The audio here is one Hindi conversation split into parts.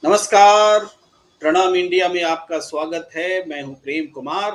नमस्कार, प्रणाम इंडिया में आपका स्वागत है। मैं हूं प्रेम कुमार।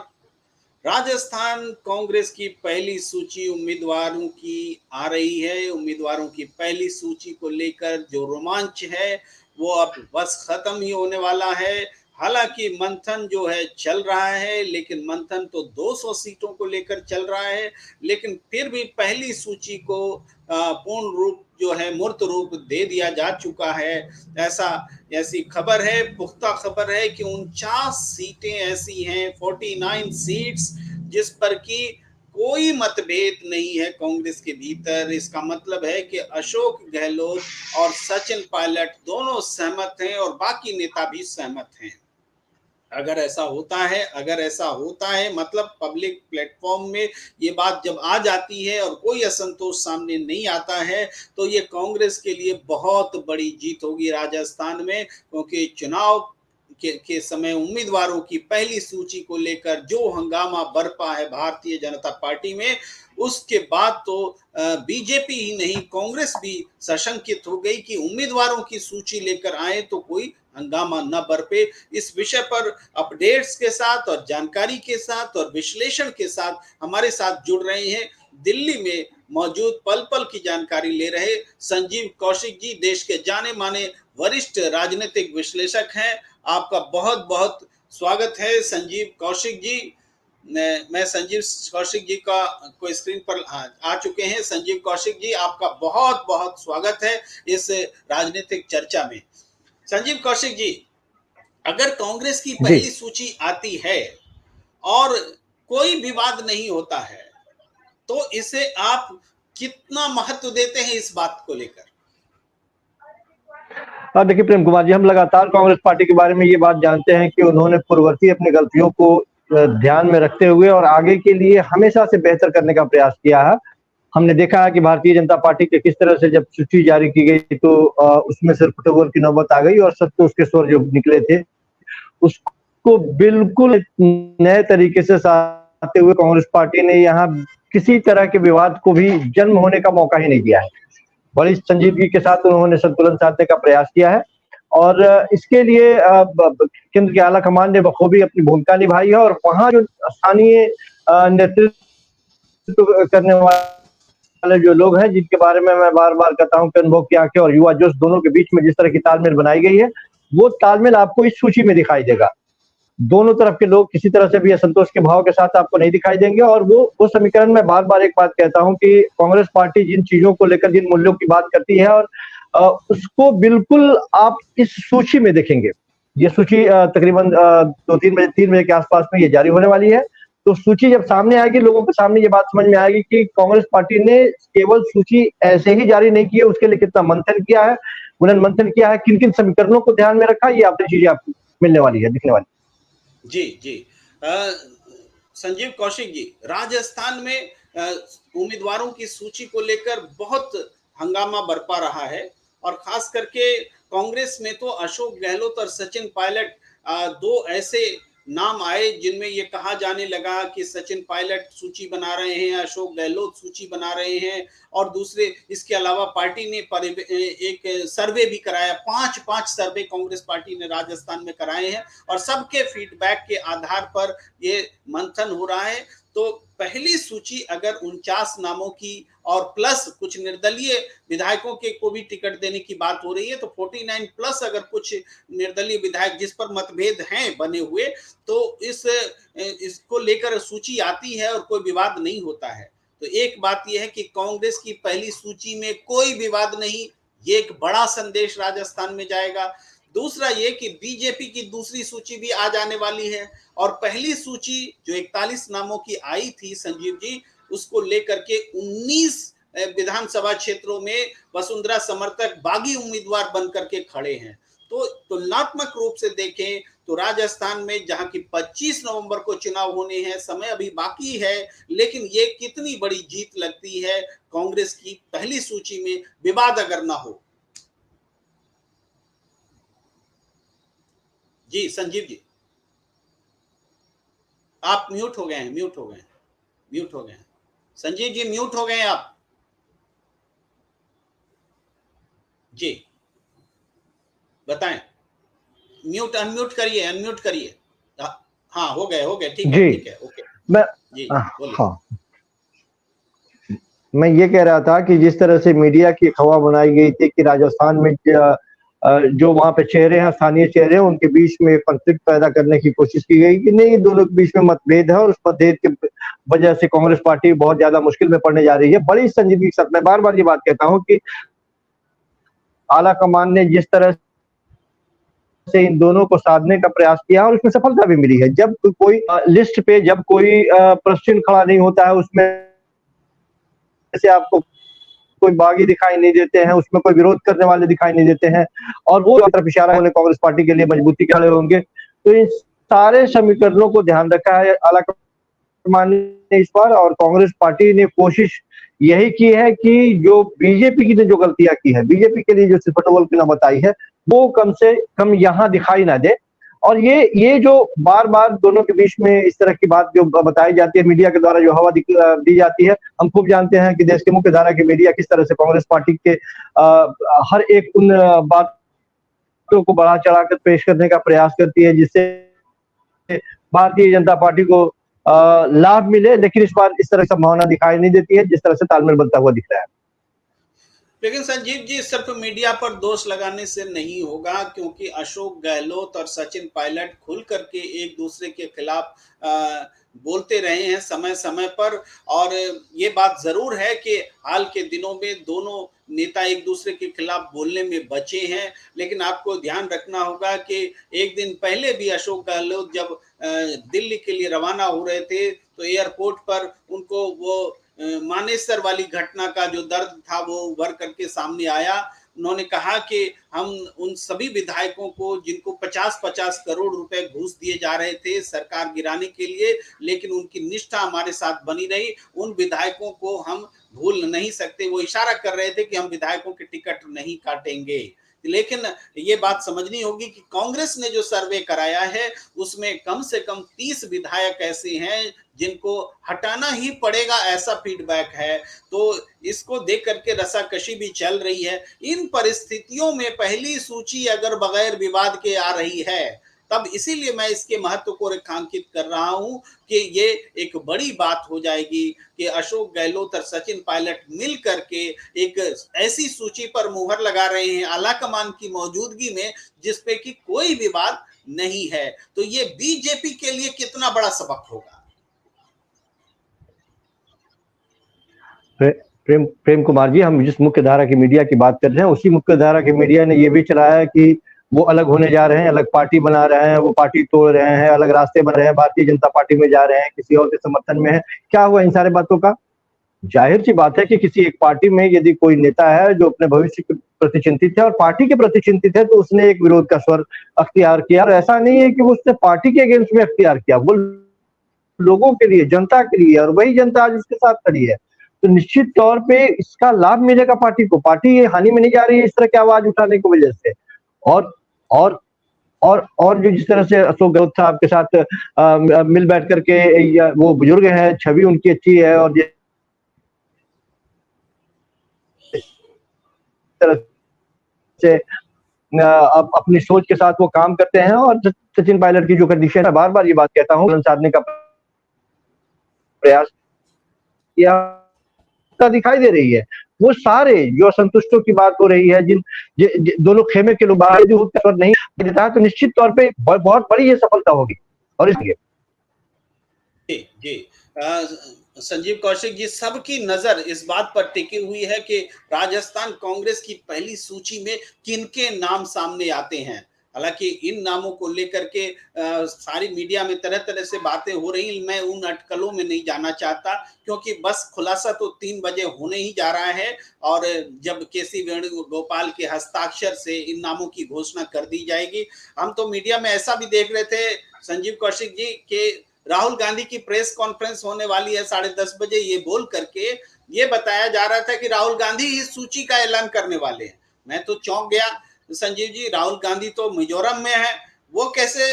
राजस्थान कांग्रेस की पहली सूची उम्मीदवारों की आ रही है। उम्मीदवारों की पहली सूची को लेकर जो रोमांच है, वो अब बस खत्म ही होने वाला है। हालांकि मंथन जो है चल रहा है, लेकिन मंथन तो 200 सीटों को लेकर चल रहा है। लेकिन फिर भी पहली सूची को पूर्ण रूप जो है मूर्त रूप दे दिया जा चुका है। ऐसा ऐसी खबर है, पुख्ता खबर है कि 49 सीटें ऐसी हैं, 49 सीट्स, जिस पर कि कोई मतभेद नहीं है कांग्रेस के भीतर। इसका मतलब है कि अशोक गहलोत और सचिन पायलट दोनों सहमत हैं और बाकी नेता भी सहमत हैं। अगर ऐसा होता है मतलब पब्लिक प्लेटफॉर्म में ये बात जब आ जाती है और कोई असंतोष सामने नहीं आता है, तो ये कांग्रेस के लिए बहुत बड़ी जीत होगी राजस्थान में। क्योंकि चुनाव के समय उम्मीदवारों की पहली सूची को लेकर जो हंगामा बरपा है भारतीय जनता पार्टी में, उसके बाद तो बीजेपी ही नहीं, कांग्रेस भी सशंकित हो गई कि उम्मीदवारों की सूची लेकर आए तो कोई हंगामा न बरपे। इस विषय पर अपडेट्स के साथ और जानकारी के साथ और विश्लेषण के साथ हमारे साथ जुड़ रहे हैं दिल्ली में मौजूद पल पल की जानकारी ले रहे संजीव कौशिक जी। देश के जाने माने वरिष्ठ राजनीतिक विश्लेषक हैं। आपका बहुत बहुत स्वागत है संजीव कौशिक जी। मैं संजीव कौशिक जी का कोई स्क्रीन पर आ चुके हैं। संजीव कौशिक जी, आपका बहुत बहुत स्वागत है इस राजनीतिक चर्चा में। संजीव कौशिक जी, अगर कांग्रेस की जी। पहली सूची आती है और कोई विवाद नहीं होता है, तो इसे आप कितना महत्व देते हैं इस बात को लेकर? देखिए प्रेम कुमार जी, हम लगातार कांग्रेस पार्टी के बारे में ये बात जानते हैं कि उन्होंने पूर्ववर्ती अपनी गलतियों को ध्यान में रखते हुए और आगे के लिए हमेशा से बेहतर करने का प्रयास किया है। हमने देखा है कि भारतीय जनता पार्टी के किस तरह से जब सूची जारी की गई तो उसमें सिर्फ फुटबॉल की नौबत आ गई और सब तो उसके स्वर जो निकले थे उसको बिल्कुल नए तरीके से साधते हुए कांग्रेस पार्टी ने यहाँ किसी तरह के विवाद को भी जन्म होने का मौका ही नहीं दिया है। बड़ी संजीदगी के साथ उन्होंने संतुलन साधने का प्रयास किया है और इसके लिए केंद्र के आला कमान ने बखूबी अपनी भूमिका निभाई है और वहाँ जो स्थानीय नेतृत्व करने वाले जो लोग हैं जिनके बारे में मैं बार बार कहता हूँ कि अनुभव की आंखें और युवा जोश दोनों के बीच में जिस तरह की तालमेल बनाई गई है, वो तालमेल आपको इस सूची में दिखाई देगा। दोनों तरफ के लोग किसी तरह से भी असंतोष के भाव के साथ आपको नहीं दिखाई देंगे और वो समीकरण में बार बार एक बात कहता हूँ कि कांग्रेस पार्टी जिन चीजों को लेकर जिन मूल्यों की बात करती है और उसको बिल्कुल आप इस सूची में देखेंगे। ये सूची तकरीबन 2-3 बजे 3 बजे के आसपास में ये जारी होने वाली है। तो सूची जब सामने आएगी, लोगों के सामने ये बात समझ में आएगी कि कांग्रेस पार्टी ने केवल सूची ऐसे ही जारी नहीं की है, उसके लिए कितना मंथन किया है, मंथन किया है, किन किन समीकरणों को ध्यान में रखा, ये आपकी चीजें आपको मिलने वाली है, दिखने वाली। जी जी। अ, संजीव कौशिक जी, राजस्थान में उम्मीदवारों की सूची को लेकर बहुत हंगामा बरपा रहा है और खास करके कांग्रेस में तो अशोक गहलोत और सचिन पायलट दो ऐसे नाम आए जिनमें ये कहा जाने लगा कि सचिन पायलट सूची बना रहे हैं, अशोक गहलोत सूची बना रहे हैं। और दूसरे इसके अलावा पार्टी ने एक सर्वे भी कराया, 5 सर्वे कांग्रेस पार्टी ने राजस्थान में कराए हैं और सबके फीडबैक के आधार पर ये मंथन हो रहा है। तो पहली सूची अगर 49 नामों की और प्लस कुछ निर्दलीय विधायकों के को भी टिकट देने की बात हो रही है, तो 49 प्लस अगर कुछ निर्दलीय विधायक जिस पर मतभेद हैं बने हुए, तो इसको लेकर सूची आती है और कोई विवाद नहीं होता है। तो एक बात यह है कि कांग्रेस की पहली सूची में कोई विवाद नहीं, ये एक बड़ा संदेश राजस्थान में जाएगा। दूसरा ये कि बीजेपी की दूसरी सूची भी आ जाने वाली है और पहली सूची जो 41 नामों की आई थी संजीव जी, उसको लेकर के 19 विधानसभा क्षेत्रों में वसुंधरा समर्थक बागी उम्मीदवार बनकर के खड़े हैं। तो तुलनात्मक रूप से देखें तो राजस्थान में जहां की 25 नवंबर को चुनाव होने हैं, समय अभी बाकी है, लेकिन ये कितनी बड़ी जीत लगती है कांग्रेस की पहली सूची में विवाद अगर ना हो। जी संजीव जी, आप म्यूट हो गए हैं, म्यूट हो गए हैं संजीव जी, म्यूट हो गए हैं आप। जी बताएं। म्यूट अनम्यूट करिए। हाँ, हो गए, ठीक जी, है, ओके। मैं जी, बोलिए। हाँ, मैं ये कह रहा था कि जिस तरह से मीडिया की अफ़वाह बनाई गई थी कि राजस्थान में जो वहाँ पे चेहरे हैं, स्थानीय चेहरे हैं, उनके बीच में कॉन्फ्लिक्ट पैदा करने की कोशिश की गई कि नहीं, दोनों के बीच में मतभेद है और उस मतभेद की वजह से कांग्रेस पार्टी बहुत ज़्यादा मुश्किल में पड़ने जा रही है। बड़ी संजीदगी के साथ मैं बार-बार ये बात कहता हूँ कि आला कमान ने जिस तरह से इन दोनों को साधने का प्रयास किया और उसमें सफलता भी मिली है। जब कोई लिस्ट पे जब कोई प्रश्न खड़ा नहीं होता है, उसमें से आपको कोई बागी दिखाई नहीं देते हैं, उसमें कोई विरोध करने वाले दिखाई नहीं देते हैं और वो तरफ इशारा उन्हें कांग्रेस पार्टी के लिए मजबूती के खड़े होंगे। तो इन सारे समीकरणों को ध्यान रखा है आलाकमान ने इस बार और कांग्रेस पार्टी ने कोशिश यही की है कि जो बीजेपी की ने जो गलतियां की है, बीजेपी के लिए जो सिफटोल की नौबत आई है, वो कम से कम यहाँ दिखाई ना दे। और ये जो बार-बार दोनों के बीच में इस तरह की बात जो बताई जाती है, मीडिया के द्वारा जो हवा दी जाती है, हम खूब जानते हैं कि देश के मुख्य धारा की मीडिया किस तरह से कांग्रेस पार्टी के हर एक उन बातों को बढ़ा-चढ़ा कर पेश करने का प्रयास करती है, जिससे भारतीय जनता पार्टी को लाभ मिले, लेकिन इस बार इस तरह की संभावना दिखाई नहीं देती है, जिस तरह से तालमेल बनता हुआ दिख रहा है। लेकिन संजीव जी, सिर्फ मीडिया पर दोष लगाने से नहीं होगा, क्योंकि अशोक गहलोत और सचिन पायलट खुल करके एक दूसरे के खिलाफ बोलते रहे हैं समय समय पर। और ये बात जरूर है कि हाल के दिनों में दोनों नेता एक दूसरे के खिलाफ बोलने में बचे हैं। लेकिन आपको ध्यान रखना होगा कि एक दिन पहले भी अशोक गहलोत जब दिल्ली के लिए रवाना हो रहे थे, तो एयरपोर्ट पर उनको वो मानेसर वाली घटना का जो दर्द था वो उभर करके सामने आया। उन्होंने कहा कि हम उन सभी विधायकों को जिनको 50-50 करोड़ रुपए घूस दिए जा रहे थे सरकार गिराने के लिए, लेकिन उनकी निष्ठा हमारे साथ बनी रही, उन विधायकों को हम भूल नहीं सकते। वो इशारा कर रहे थे कि हम विधायकों के टिकट नहीं काटेंगे। लेकिन ये बात समझनी होगी कि कांग्रेस ने जो सर्वे कराया है उसमें कम से कम 30 विधायक ऐसे हैं जिनको हटाना ही पड़ेगा, ऐसा फीडबैक है। तो इसको देख करके रसाकशी भी चल रही है। इन परिस्थितियों में पहली सूची अगर बगैर विवाद के आ रही है, तब इसीलिए मैं इसके महत्व को रेखांकित कर रहा हूं कि ये एक बड़ी बात हो जाएगी कि अशोक गहलोत और सचिन पायलट मिल करके एक ऐसी सूची पर मुहर लगा रहे हैं आलाकमान की मौजूदगी में, जिसपे कि कोई विवाद नहीं है। तो ये बीजेपी के लिए कितना बड़ा सबक होगा। प्रेम कुमार जी, हम जिस मुख्य धारा की मीडिया की बात कर रहे हैं, उसी मुख्य धारा की मीडिया ने ये भी चलाया है कि वो अलग होने जा रहे हैं, अलग पार्टी बना रहे हैं, वो पार्टी तोड़ रहे हैं, अलग रास्ते बन रहे हैं, भारतीय जनता पार्टी में जा रहे हैं, किसी और के समर्थन में है। क्या हुआ इन सारे बातों का? जाहिर सी बात है कि किसी एक पार्टी में यदि कोई नेता है जो अपने भविष्य के प्रति चिंतित है और पार्टी के प्रति चिंतित है, तो उसने एक विरोध का स्वर अख्तियार किया। और ऐसा नहीं है कि वो उसने पार्टी के अगेंस्ट में अख्तियार किया, वो लोगों के लिए, जनता के लिए, और वही जनता आज उसके साथ खड़ी है। तो निश्चित तौर पे इसका लाभ मिलेगा पार्टी को। पार्टी ये हानि में नहीं जा रही है इस तरह की आवाज उठाने की वजह से। और और और जो जिस तरह से अशोक गहलोत साहब के साथ मिल बैठ करके वो बुजुर्ग हैं, छवि उनकी अच्छी है और जिस तरह से अपनी सोच के साथ वो काम करते हैं। और सचिन पायलट की जो कंडीशन है, बार-बार ये बात कहता हूँ, साधने का प्रयास किया दिखाई दे रही है। वो सारे जो असंतुष्टों की बात हो रही है, जिन दोनों खेमे के लोग बाहर नहीं देता है, तो निश्चित तौर पे बहुत बड़ी ये सफलता होगी। और इसलिए जी संजीव कौशिक जी, सबकी नजर इस बात पर टिकी हुई है कि राजस्थान कांग्रेस की पहली सूची में किनके नाम सामने आते हैं। हालांकि इन नामों को लेकर के सारी मीडिया में तरह तरह से बातें हो रही, मैं उन अटकलों में नहीं जाना चाहता, क्योंकि बस खुलासा तो 3 बजे होने ही जा रहा है। और जब केसी वेणुगोपाल के हस्ताक्षर से इन नामों की घोषणा कर दी जाएगी। हम तो मीडिया में ऐसा भी देख रहे थे संजीव कौशिक जी के राहुल गांधी की प्रेस कॉन्फ्रेंस होने वाली है 10:30 बजे, ये बोल करके ये बताया जा रहा था कि राहुल गांधी इस सूची का ऐलान करने वाले हैं। मैं तो चौंक गया संजीव जी। राहुल गांधी तो मिजोरम में है, वो कैसे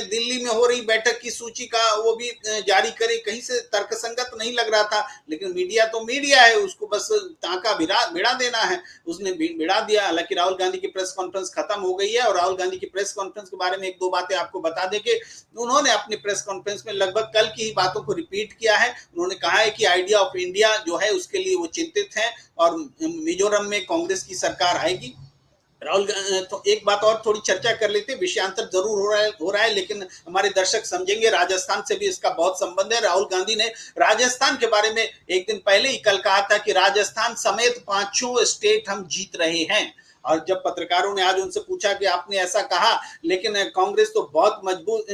दिल्ली में हो रही बैठक की सूची का वो भी जारी करे, कहीं से तर्कसंगत नहीं लग रहा था। लेकिन मीडिया तो मीडिया है, उसको बस टाँका भिड़ा देना है, उसने भिड़ा दिया। हालांकि राहुल गांधी की प्रेस कॉन्फ्रेंस खत्म हो गई है, और राहुल गांधी की प्रेस कॉन्फ्रेंस के बारे में एक दो बातें आपको बता दें कि उन्होंने अपनी प्रेस कॉन्फ्रेंस में लगभग कल की ही बातों को रिपीट किया है। उन्होंने कहा है कि आइडिया ऑफ इंडिया जो है उसके लिए वो चिंतित हैं, और मिजोरम में कांग्रेस की सरकार आएगी। राहुल तो एक बात और थोड़ी चर्चा कर लेते हैं, विषयांतर जरूर हो रहा है, लेकिन हमारे दर्शक समझेंगे, राजस्थान से भी इसका बहुत संबंध है। राहुल गांधी ने राजस्थान के बारे में एक दिन पहले ही कल कहा था कि राजस्थान समेत 5 स्टेट हम जीत रहे हैं। और जब पत्रकारों ने आज उनसे पूछा कि आपने ऐसा कहा, लेकिन कांग्रेस तो बहुत मजबूत,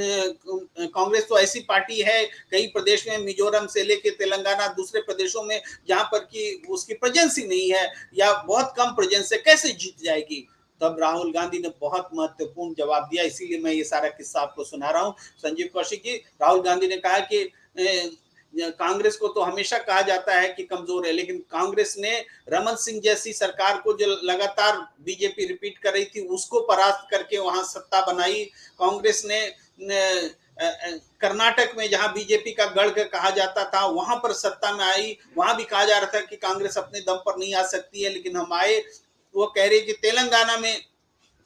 कांग्रेस तो ऐसी पार्टी है कई प्रदेश में, मिजोरम से लेके तेलंगाना, दूसरे प्रदेशों में जहां पर कि उसकी प्रेजेंस ही नहीं है या बहुत कम प्रेजेंस है, कैसे जीत जाएगी। तब राहुल गांधी ने बहुत महत्वपूर्ण जवाब दिया, इसीलिए मैं ये सारा किस्सा आपको सुना रहा हूं। संजीव कौशिक जी, राहुल गांधी ने कहा कि कांग्रेस को तो हमेशा कहा जाता है कि कमजोर है, लेकिन कांग्रेस ने रमन सिंह जैसी सरकार को जो लगातार बीजेपी रिपीट कर रही थी, उसको परास्त करके वहां सत्ता बनाई। कांग्रेस ने कर्नाटक में जहां बीजेपी का गढ़ कहा जाता था, वहां पर सत्ता में आई। वहां भी कहा जा रहा था कि कांग्रेस अपने दम पर नहीं आ सकती है, लेकिन हम आए। वो कह रही कि तेलंगाना में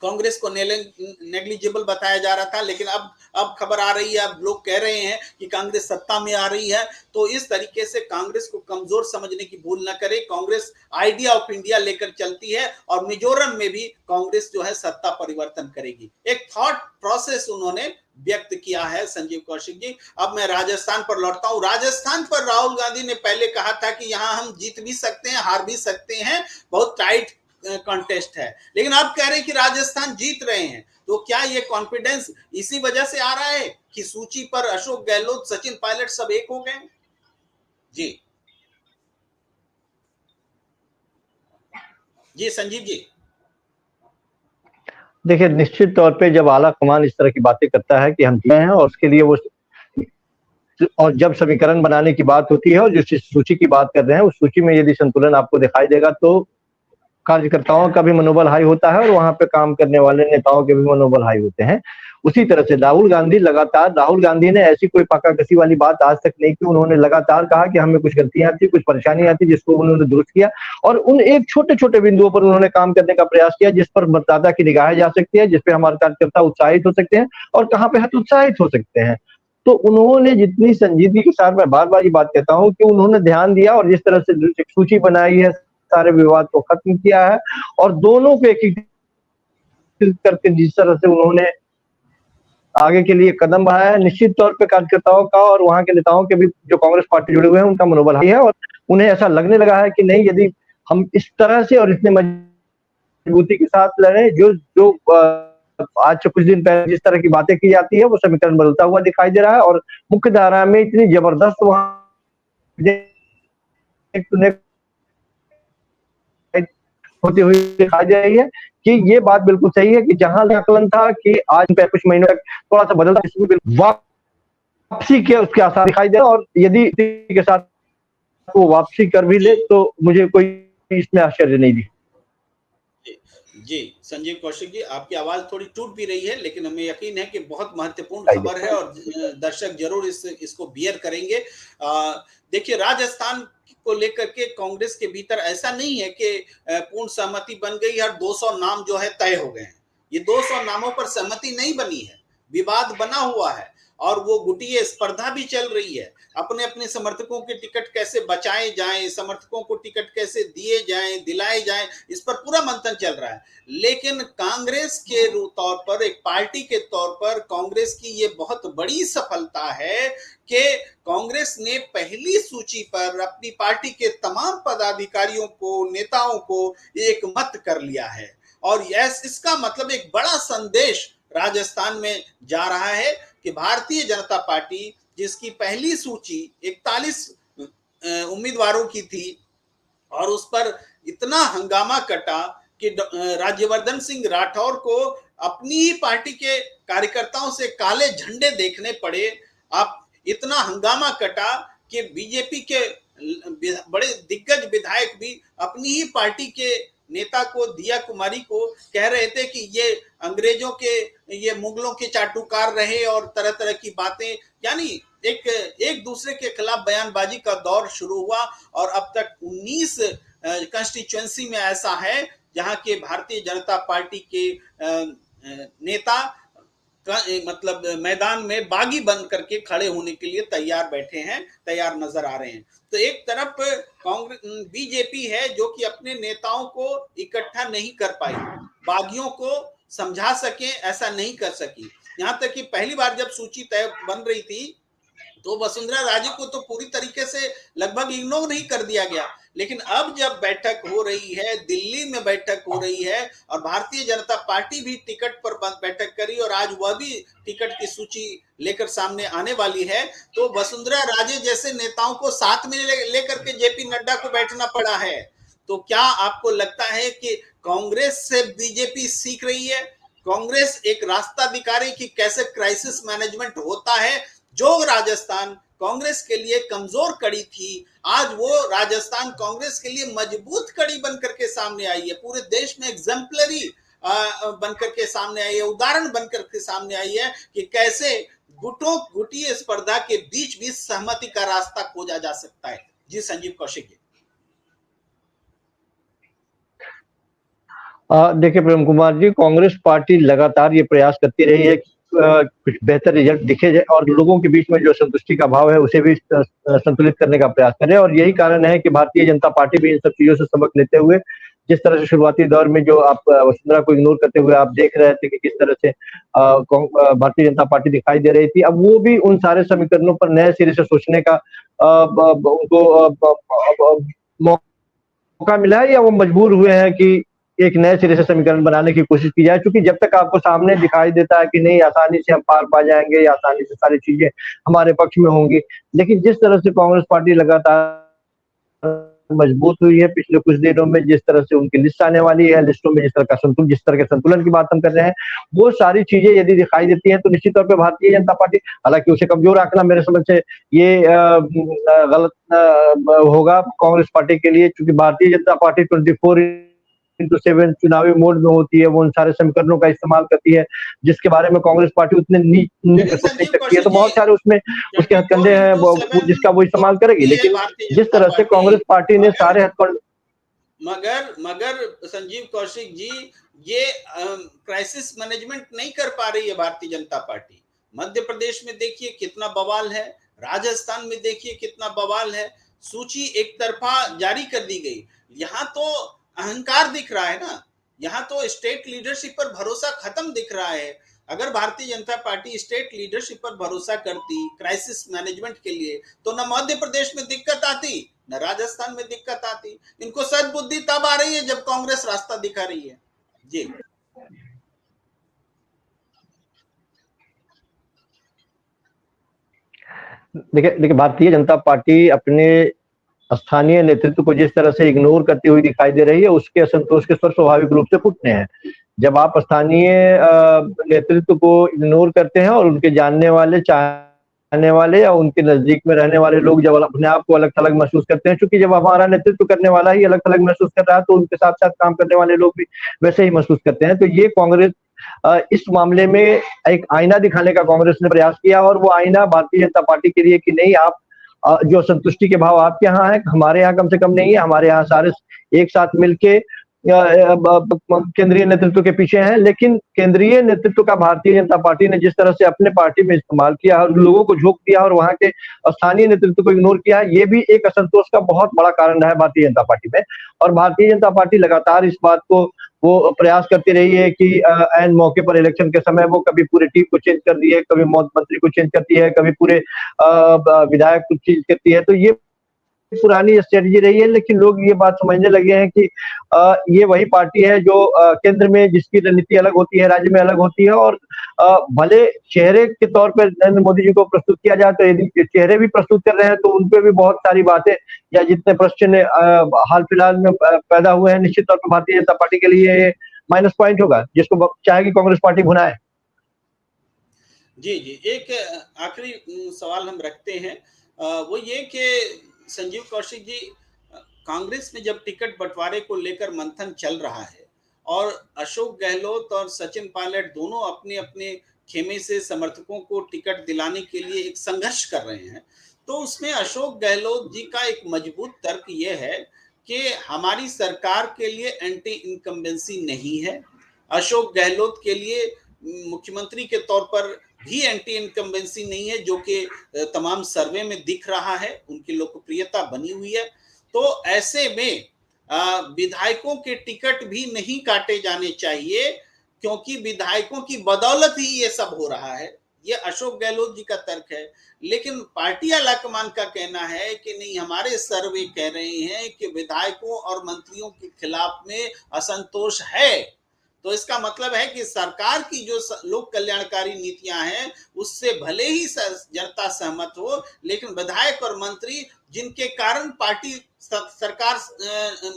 कांग्रेस को नेग्लिजिबल बताया जा रहा था, लेकिन अब खबर आ रही है, अब लोग कह रहे हैं कि कांग्रेस सत्ता में आ रही है। तो इस तरीके से कांग्रेस को कमजोर समझने की भूल न करें। कांग्रेस आइडिया ऑफ इंडिया लेकर चलती है, और मिजोरम में भी कांग्रेस जो है सत्ता परिवर्तन करेगी। एक थॉट प्रोसेस उन्होंने व्यक्त किया है संजीव कौशिक जी। अब मैं राजस्थान पर लौटता हूं। राजस्थान पर राहुल गांधी ने पहले कहा था कि यहां हम जीत भी सकते हैं, हार भी सकते हैं, बहुत टाइट कॉन्टेस्ट है, लेकिन आप कह रहे हैं कि राजस्थान जीत रहे हैं। तो क्या ये कॉन्फिडेंस इसी वजह से आ रहा है कि सूची पर अशोक गहलोत, सचिन पायलट सब एक हो गए? जी जी संजीव जी। देखिए, निश्चित तौर पे जब आला कमान इस तरह की बातें करता है कि हम जीते हैं, और उसके लिए वो, और जब समीकरण बनाने की बात होती है और जिस सूची की बात कर रहे हैं, उस सूची में यदि संतुलन आपको दिखाई देगा, तो कार्यकर्ताओं का भी मनोबल हाई होता है और वहां पे काम करने वाले नेताओं के भी मनोबल हाई होते हैं। उसी तरह से राहुल गांधी ने ऐसी कोई पाकाकसी वाली बात आज तक नहीं की। उन्होंने लगातार कहा कि हमें कुछ गलतियां थी, कुछ परेशानियां थी, जिसको उन्होंने दुरुस्त किया, और उन एक छोटे छोटे बिंदुओं पर उन्होंने काम करने का प्रयास किया जिस पर मतदाता की निगाहें जा सकती है, जिसपे हमारे कार्यकर्ता उत्साहित हो सकते हैं और कहाँ पे हतोत्साहित हो सकते हैं। तो उन्होंने जितनी संजीदगी के साथ, मैं बार बार ये बात कहता हूँ कि उन्होंने ध्यान दिया, और जिस तरह से एक सूची बनाई है, सारे विवाद को खत्म किया है, और दोनों को एकीकृत करके जिस तरह से उन्होंने आगे के लिए कदम बढ़ाया है, निश्चित तौर पे कार्यकर्ताओं का और वहां के नेताओं के भी जो कांग्रेस पार्टी जुड़े हुए हैं, उनका मनोबल हाई है, और उन्हें ऐसा लगने लगा है कि नहीं, यदि हम इस तरह से और इतने मजबूती के साथ लड़े, जो जो आज से कुछ दिन पहले जिस तरह की बातें की जाती है, वो समीकरण बदलता हुआ दिखाई दे रहा है, और मुख्य धारा में इतनी जबरदस्त वहां होती हुई दिखाई दे रही है कि ये बात बिल्कुल सही है कि जहां आकलन था कि आज पे कुछ महीनों तक थोड़ा सा बदलता, इसमें वापसी के उसके आसार दिखाई दे रहा है, और यदि के साथ वो वापसी कर भी ले तो मुझे कोई इसमें आश्चर्य नहीं दिखता। जी संजीव कौशिक जी, आपकी आवाज थोड़ी टूट भी रही है, लेकिन हमें यकीन है कि बहुत महत्वपूर्ण खबर है, और दर्शक जरूर इसको बियर करेंगे। देखिए, राजस्थान को लेकर के कांग्रेस के भीतर ऐसा नहीं है कि पूर्ण सहमति बन गई और 200 नाम जो है तय हो गए हैं। ये 200 नामों पर सहमति नहीं बनी है, विवाद बना हुआ है, और वो गुटिये स्पर्धा भी चल रही है। अपने अपने समर्थकों के टिकट कैसे बचाए जाएं, समर्थकों को टिकट कैसे दिए जाएं, दिलाए जाएं, इस पर पूरा मंथन चल रहा है। लेकिन कांग्रेस के तौर पर, एक पार्टी के तौर पर, कांग्रेस की ये बहुत बड़ी सफलता है कि कांग्रेस ने पहली सूची पर अपनी पार्टी के तमाम पदाधिकारियों को, नेताओं को एक मत कर लिया है, और इसका मतलब एक बड़ा संदेश राजस्थान में जा रहा है कि भारतीय जनता पार्टी, जिसकी पहली सूची 41 उम्मीदवारों की थी, और उस पर इतना हंगामा कटा कि राज्यवर्धन सिंह राठौर को अपनी ही पार्टी के कार्यकर्ताओं से काले झंडे देखने पड़े। आप इतना हंगामा कटा कि बीजेपी के बड़े दिग्गज विधायक भी अपनी ही पार्टी के नेता को, दिया कुमारी को, कह रहे थे कि ये अंग्रेजों के ये मुगलों के चाटुकार रहे और तरह तरह की बातें, यानी एक एक दूसरे के खिलाफ बयानबाजी का दौर शुरू हुआ और अब तक 19 कंस्टिट्यूएंसी में ऐसा है जहां के भारतीय जनता पार्टी के नेता मतलब मैदान में बागी बन करके खड़े होने के लिए तैयार बैठे हैं, तैयार नजर आ रहे हैं। तो एक तरफ कांग्रेस बीजेपी है जो कि अपने नेताओं को इकट्ठा नहीं कर पाई, बागियों को समझा सके ऐसा नहीं कर सकी। यहां तक कि पहली बार जब सूची तय बन रही थी तो वसुंधरा राजे को तो पूरी तरीके से लगभग इग्नोर नहीं कर दिया गया, लेकिन अब जब बैठक हो रही है, दिल्ली में बैठक हो रही है और भारतीय जनता पार्टी भी टिकट पर बैठक करी और आज वह भी टिकट की सूची लेकर सामने आने वाली है, तो वसुंधरा राजे जैसे नेताओं को साथ में लेकर के जेपी नड्डा को बैठना पड़ा है। तो क्या आपको लगता है कि कांग्रेस से बीजेपी सीख रही है? कांग्रेस एक रास्ता दिखा रही कि कैसे क्राइसिस मैनेजमेंट होता है। जो राजस्थान कांग्रेस के लिए कमजोर कड़ी थी, आज वो राजस्थान कांग्रेस के लिए मजबूत कड़ी बनकर के सामने आई है, पूरे देश में एग्जाम्पलरी बनकर के सामने आई है, उदाहरण बनकर के सामने आई है कि कैसे गुटों गुटीय स्पर्धा के बीच भी सहमति का रास्ता खोजा जा सकता है। जी संजीव कौशिक। देखिए प्रेम कुमार जी, कांग्रेस पार्टी लगातार ये प्रयास करती रही है कि कुछ बेहतर रिजल्ट दिखे जाए और लोगों के बीच में जो संतुष्टि का भाव है उसे भी संतुलित करने का प्रयास करें, और यही कारण है कि भारतीय जनता पार्टी भी इन सब चीजों से सबक लेते हुए, जिस तरह से शुरुआती दौर में जो आप वसुंधरा को इग्नोर करते हुए आप देख रहे थे कि किस तरह से भारतीय जनता पार्टी दिखाई दे रही थी, अब वो भी उन सारे समीकरणों पर नए सिरे से सोचने का उनको मौका मिला है, या वो मजबूर हुए हैं कि एक नए सिरे से समीकरण बनाने की कोशिश की जाए। क्योंकि जब तक आपको सामने दिखाई देता है कि नहीं आसानी से हम पार पा जाएंगे या आसानी से सारी चीजें हमारे पक्ष में होंगी, लेकिन जिस तरह से कांग्रेस पार्टी लगातार मजबूत हुई है पिछले कुछ दिनों में, जिस तरह से उनकी लिस्ट आने वाली है, लिस्टों में जिस तरह के संतुलन की बात हम कर रहे हैं, वो सारी चीजें यदि दिखाई देती हैं तो निश्चित तौर पे भारतीय जनता पार्टी, हालांकि उसे कमजोर आंकना मेरे समझ से ये गलत होगा कांग्रेस पार्टी के लिए, क्योंकि भारतीय जनता पार्टी 24/7 चुनावी मोड में होती है, वो उन सारे समीकरणों का इस्तेमाल करती है जिसके बारे में कांग्रेस पार्टी उतने नीचे सोच नहीं सकती है, तो बहुत सारे उसमें उसके हथकंडे हैं जिसका वो इस्तेमाल करेगी। लेकिन जिस तरह से कांग्रेस पार्टी ने सारे हथकंडे, मगर संजीव कौशिक जी, ये क्राइसिस मैनेजमेंट नहीं कर पा रही है भारतीय जनता पार्टी। मध्य प्रदेश में देखिए कितना बवाल है, राजस्थान में देखिए कितना बवाल है, सूची एक तरफा जारी कर दी गई। यहाँ तो अहंकार दिख रहा है ना, यहाँ तो स्टेट लीडरशिप पर भरोसा खत्म दिख रहा है। अगर Bharatiya Janata party state leadership पर भरोसा करती क्राइसिस मैनेजमेंट के लिए, तो न मध्य प्रदेश में दिक्कत आती न राजस्थान में दिक्कत आती। इनको सद्बुद्धि तब आ रही है जब कांग्रेस रास्ता दिखा रही है। जी देखिए भारतीय जनता पार्टी अपने स्थानीय नेतृत्व को जिस तरह से इग्नोर करती हुई दिखाई दे रही है, उसके असंतोष के स्वर स्वाभाविक रूप से फूटने हैं। जब आप स्थानीय नेतृत्व को इग्नोर करते हैं और उनके जानने वाले, चाहने वाले या उनके नजदीक में रहने वाले लोग जब अपने आप को अलग थलग महसूस करते हैं, क्योंकि जब हमारा नेतृत्व करने वाला ही अलग थलग महसूस कर रहा है तो उनके साथ साथ काम करने वाले लोग भी वैसे ही महसूस करते हैं। तो ये कांग्रेस इस मामले में एक आईना दिखाने का कांग्रेस ने प्रयास किया, और वो आईना भारतीय जनता पार्टी के लिए कि नहीं, आप जो संतुष्टि के भाव आपके यहाँ है हमारे यहाँ कम से कम नहीं है, हमारे यहाँ सारे एक साथ मिलके केंद्रीय नेतृत्व के पीछे हैं। लेकिन केंद्रीय नेतृत्व का भारतीय जनता पार्टी ने जिस तरह से अपने पार्टी में इस्तेमाल किया और लोगों को झोंक दिया और वहां के स्थानीय नेतृत्व को इग्नोर किया, ये भी एक असंतोष का बहुत बड़ा कारण रहा है भारतीय जनता पार्टी में। और भारतीय जनता पार्टी लगातार इस बात को वो प्रयास करती रही है कि एन मौके पर इलेक्शन के समय वो कभी पूरे टीम को चेंज कर दी है, कभी मंत्री को चेंज करती है, कभी पूरे विधायक को चेंज करती है। तो ये पुरानी स्ट्रेटजी रही है, लेकिन लोग ये बात समझने लगे हैं कि ये वही पार्टी है जो केंद्र में जिसकी रणनीति अलग होती है, राज्य में अलग होती है। और भले चेहरे के तौर पर नरेंद्र मोदी जी को प्रस्तुत किया जाए, तो यदि चेहरे भी प्रस्तुत कर रहे हैं तो उनपे भी बहुत सारी बातें या जितने प्रश्न हाल फिलहाल में पैदा हुए हैं, निश्चित तौर पर भारतीय जनता पार्टी के लिए माइनस पॉइंट होगा, जिसको चाहेगी कांग्रेस पार्टी भुनाए। जी जी, एक आखिरी सवाल हम रखते हैं, वो ये कि संजीव कौशिक जी, कांग्रेस में जब टिकट बंटवारे को लेकर मंथन चल रहा है और अशोक गहलोत और सचिन पायलट दोनों अपने अपने खेमे से समर्थकों को टिकट दिलाने के लिए एक संघर्ष कर रहे हैं, तो उसमें अशोक गहलोत जी का एक मजबूत तर्क ये है कि हमारी सरकार के लिए एंटी इनकम्बेंसी नहीं है। अशोक गहलोत के लिए मुख्यमंत्री के तौर पर भी एंटी इनकम्बेंसी नहीं है, जो कि तमाम सर्वे में दिख रहा है, उनकी लोकप्रियता बनी हुई है। तो ऐसे में विधायकों के टिकट भी नहीं काटे जाने चाहिए, क्योंकि विधायकों की बदौलत ही ये सब हो रहा है। ये अशोक गहलोत जी का तर्क है। लेकिन पार्टी आलाकमान का कहना है कि नहीं, हमारे सर्वे कह रहे हैं कि विधायकों और मंत्रियों के खिलाफ में असंतोष है। तो इसका मतलब है कि सरकार की जो लोक कल्याणकारी नीतियां हैं उससे भले ही जनता सहमत हो, लेकिन विधायक और मंत्री जिनके कारण पार्टी सरकार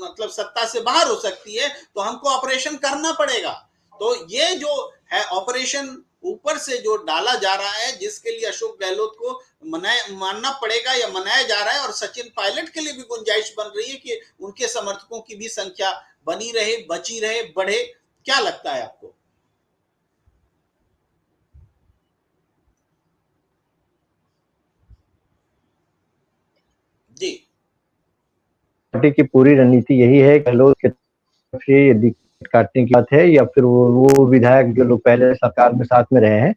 मतलब सत्ता से बाहर हो सकती है, तो हमको ऑपरेशन करना पड़ेगा। तो ये जो है ऑपरेशन ऊपर से जो डाला जा रहा है, जिसके लिए अशोक गहलोत को मानना पड़ेगा या मनाया जा रहा है, और सचिन पायलट के लिए भी गुंजाइश बन रही है कि उनके समर्थकों की भी संख्या बनी रहे, बची रहे, बढ़े। क्या लगता है आपको? जी, पार्टी की पूरी रणनीति यही है, गहलोत के तरफ से यदि काटने की बात है या फिर वो विधायक जो लोग पहले सरकार में साथ में रहे हैं,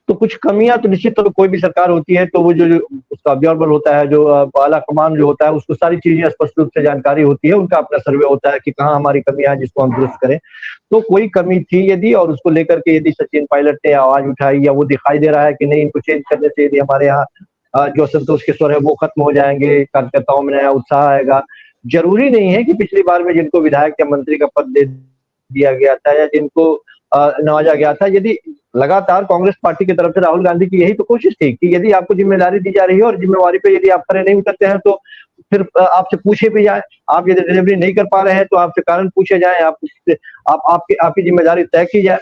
तो कुछ कमियां तो निश्चित तौर पर कोई भी सरकार होती है तो वो जो उसका ऑब्जर्वर होता है, जो आला कमान जो होता है, उसको सारी चीजें स्पष्ट रूप से जानकारी होती है, उनका अपना सर्वे होता है कि कहाँ हमारी कमियां हैं जिसको हम दुरुस्त करें। तो कोई कमी थी यदि, और उसको लेकर के यदि सचिन पायलट ने आवाज उठाई या वो दिखाई दे रहा है कि नहीं, इनको चेंज करने से यदि हमारे यहाँ जो असंतोष के स्वर है वो खत्म हो जाएंगे, कार्यकर्ताओं में नया उत्साह आएगा। जरूरी नहीं है कि पिछली बार में जिनको विधायक या मंत्री का पद दे दिया गया था या जिनको नवाजा गया था, यदि लगातार कांग्रेस पार्टी की तरफ से राहुल गांधी की यही तो कोशिश थी कि यदि आपको जिम्मेदारी दी जा रही है और जिम्मेवारी पे यदि आप खरे नहीं उतरते हैं तो फिर आपसे पूछे भी जाए। आप यदि डिलीवरी नहीं कर पा रहे हैं तो आपसे कारण पूछे जाए, आपकी जिम्मेदारी तय की जाए।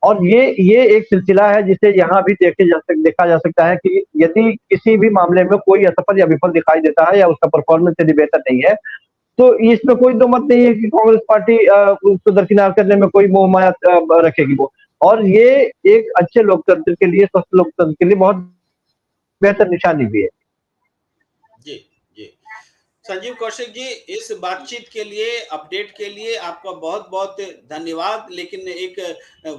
और ये एक सिलसिला है जिसे यहाँ भी देखा जा सकता है कि यदि किसी भी मामले में कोई असफल या विफल दिखाई देता है या उसका परफॉर्मेंस यदि बेहतर नहीं है, तो इसमें कोई दो मत नहीं है कि कांग्रेस पार्टी उसको दरकिनार करने में कोई मोह माया रखेगी वो। और ये एक अच्छे लोकतंत्र के लिए, स्वस्थ लोकतंत्र के लिए बहुत बेहतर निशानी भी है। जी, जी। संजीव कौशिक जी, इस बातचीत के लिए, अपडेट के लिए आपका बहुत-बहुत धन्यवाद। लेकिन एक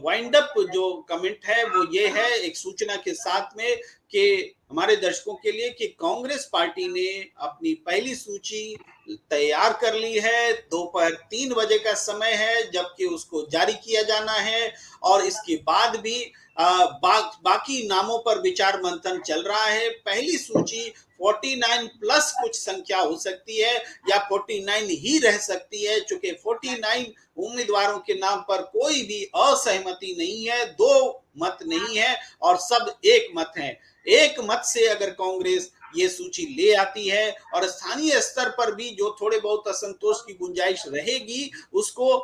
वाइंड अप जो कमेंट है वो ये है, एक सूचना के साथ में, कि हमारे दर्शकों के लिए, कि कांग्रेस पार्टी ने अपनी पहली सूची तैयार कर ली है। दोपहर 3 बजे का समय है जबकि उसको जारी किया जाना है, और इसके बाद भी बाकी नामों पर विचार मंथन चल रहा है। पहली सूची 49 प्लस कुछ संख्या हो सकती है या 49 ही रह सकती है, चूंकि 49 उम्मीदवारों के नाम पर कोई भी असहमति नहीं है, दो मत नहीं है, और सब एक मत है। एक मत से अगर कांग्रेस ये सूची ले आती है और स्थानीय स्तर पर भी जो थोड़े बहुत असंतोष की गुंजाइश रहेगी उसको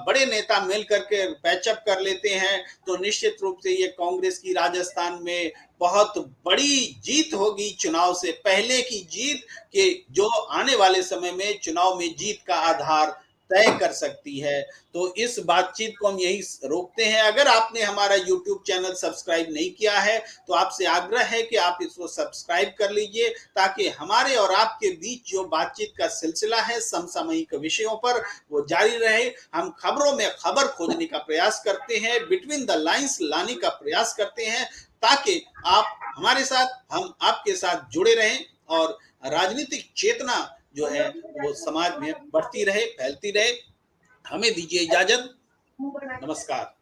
बड़े नेता मिल करके पैचअप कर लेते हैं, तो निश्चित रूप से ये कांग्रेस की राजस्थान में बहुत बड़ी जीत होगी, चुनाव से पहले की जीत, कि जो आने वाले समय में चुनाव में जीत का आधार तय कर सकती है। तो इस बातचीत को हम यही रोकते हैं। अगर आपने हमारा यूट्यूब चैनल सब्सक्राइब नहीं किया है तो आपसे आग्रह है कि आप इसको सब्सक्राइब कर लीजिए, ताकि हमारे और आपके बीच जो बातचीत का सिलसिला है समसामयिक विषयों पर, वो जारी रहे। हम खबरों में खबर खोजने का प्रयास करते हैं, बिटवीन द लाइंस लाने का प्रयास करते हैं, ताकि आप हमारे साथ, हम आपके साथ जुड़े रहें और राजनीतिक चेतना जो है वो समाज में बढ़ती रहे, फैलती रहे। हमें दीजिए इजाजत। नमस्कार।